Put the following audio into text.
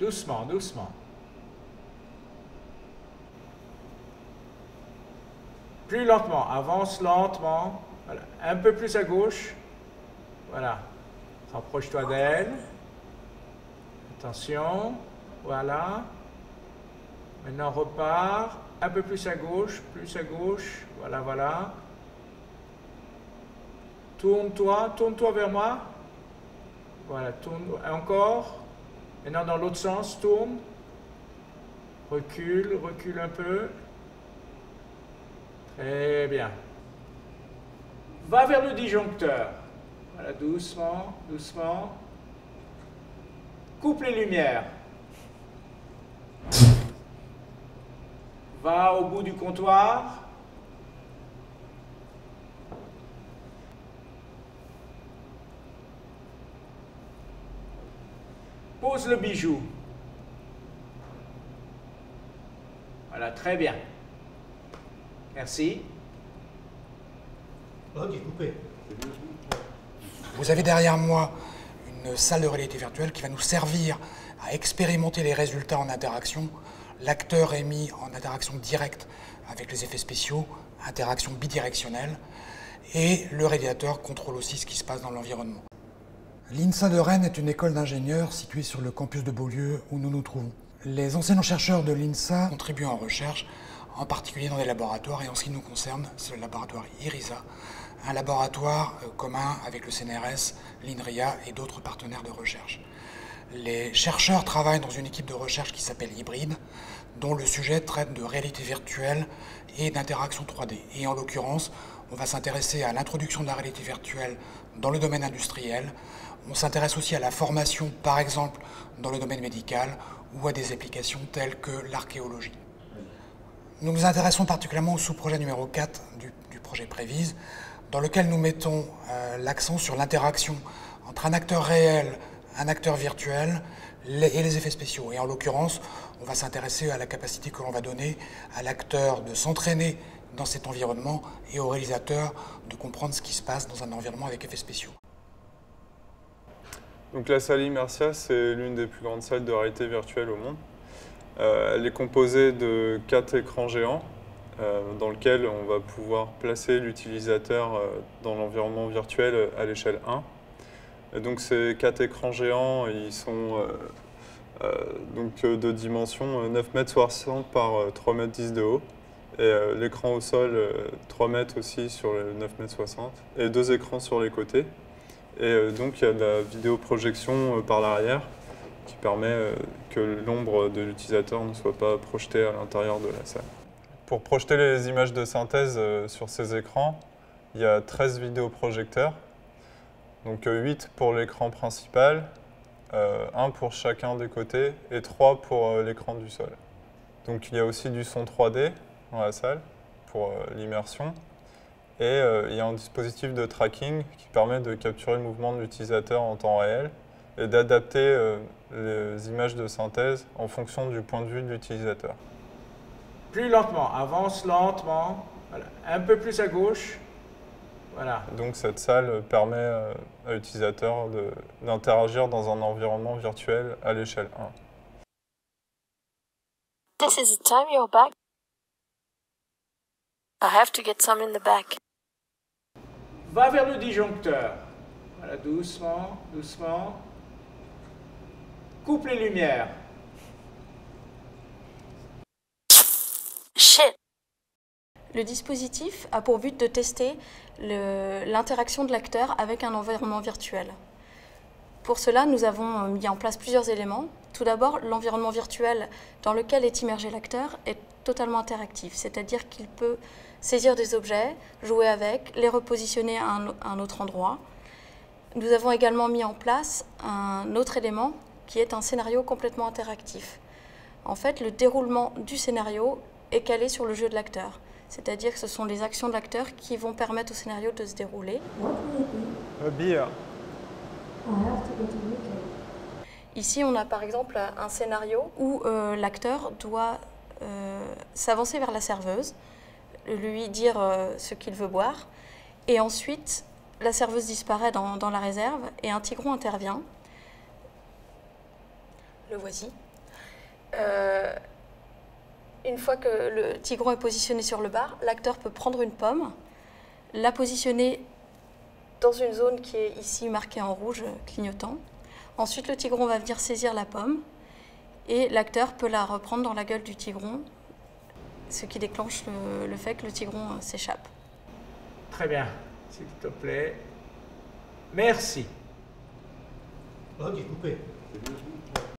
doucement, doucement. Plus lentement, avance lentement. Voilà. Un peu plus à gauche. Voilà. Rapproche-toi d'elle. Attention. Voilà. Maintenant, repars. Un peu plus à gauche, plus à gauche. Voilà, voilà. Tourne-toi vers moi. Voilà, tourne encore. Maintenant, dans l'autre sens, tourne. Recule, recule un peu. Très bien. Va vers le disjoncteur. Voilà, doucement, doucement. Coupe les lumières. Va au bout du comptoir. Pose le bijou. Voilà, très bien. Merci. Ok, coupé. Vous avez derrière moi une salle de réalité virtuelle qui va nous servir à expérimenter les résultats en interaction. L'acteur est mis en interaction directe avec les effets spéciaux, interaction bidirectionnelle, et le réalisateur contrôle aussi ce qui se passe dans l'environnement. L'INSA de Rennes est une école d'ingénieurs située sur le campus de Beaulieu où nous nous trouvons. Les enseignants-chercheurs de l'INSA contribuent en recherche, en particulier dans des laboratoires, et en ce qui nous concerne, c'est le laboratoire IRISA, un laboratoire commun avec le CNRS, l'INRIA et d'autres partenaires de recherche. Les chercheurs travaillent dans une équipe de recherche qui s'appelle Hybride, dont le sujet traite de réalité virtuelle et d'interaction 3D. Et en l'occurrence, on va s'intéresser à l'introduction de la réalité virtuelle dans le domaine industriel. On s'intéresse aussi à la formation, par exemple, dans le domaine médical ou à des applications telles que l'archéologie. Nous nous intéressons particulièrement au sous-projet numéro 4 du projet Prévise, dans lequel nous mettons l'accent sur l'interaction entre un acteur réel, un acteur virtuel et les effets spéciaux. Et en l'occurrence, on va s'intéresser à la capacité que l'on va donner à l'acteur de s'entraîner dans cet environnement et au réalisateur de comprendre ce qui se passe dans un environnement avec effets spéciaux. Donc la salle Immersia, c'est l'une des plus grandes salles de réalité virtuelle au monde. Elle est composée de 4 écrans géants dans lesquels on va pouvoir placer l'utilisateur dans l'environnement virtuel à l'échelle 1. Et donc ces 4 écrans géants, ils sont donc de dimension 9,60 m par 3,10 m de haut. Et l'écran au sol, 3 mètres aussi sur le 9,60 m, et 2 écrans sur les côtés. Et donc il y a de la vidéoprojection par l'arrière qui permet que l'ombre de l'utilisateur ne soit pas projetée à l'intérieur de la salle. Pour projeter les images de synthèse sur ces écrans, il y a 13 vidéoprojecteurs, donc 8 pour l'écran principal, 1 pour chacun des côtés et 3 pour l'écran du sol. Donc il y a aussi du son 3D dans la salle pour l'immersion. Et il y a un dispositif de tracking qui permet de capturer le mouvement de l'utilisateur en temps réel et d'adapter les images de synthèse en fonction du point de vue de l'utilisateur. Plus lentement, avance lentement. Voilà. Un peu plus à gauche. Voilà. Donc cette salle permet à l'utilisateur d'interagir dans un environnement virtuel à l'échelle 1. This is the time you're back. I have to get some in the back. Va vers le disjoncteur. Voilà, doucement, doucement. Coupe les lumières. Shit. Le dispositif a pour but de tester l'interaction de l'acteur avec un environnement virtuel. Pour cela, nous avons mis en place plusieurs éléments. Tout d'abord, l'environnement virtuel dans lequel est immergé l'acteur est totalement interactif, c'est-à-dire qu'il peut saisir des objets, jouer avec, les repositionner à un autre endroit. Nous avons également mis en place un autre élément qui est un scénario complètement interactif. En fait, le déroulement du scénario est calé sur le jeu de l'acteur, c'est-à-dire que ce sont les actions de l'acteur qui vont permettre au scénario de se dérouler. A beer. Ici, on a par exemple un scénario où l'acteur doit s'avancer vers la serveuse, lui dire ce qu'il veut boire, et ensuite la serveuse disparaît dans la réserve et un tigron intervient. Le voici. Une fois que le tigron est positionné sur le bar, l'acteur peut prendre une pomme, la positionner dans une zone qui est ici marquée en rouge clignotant. Ensuite, le tigron va venir saisir la pomme et l'acteur peut la reprendre dans la gueule du tigron, ce qui déclenche le fait que le tigron s'échappe. Très bien, s'il te plaît. Merci. Oh, j'ai coupé.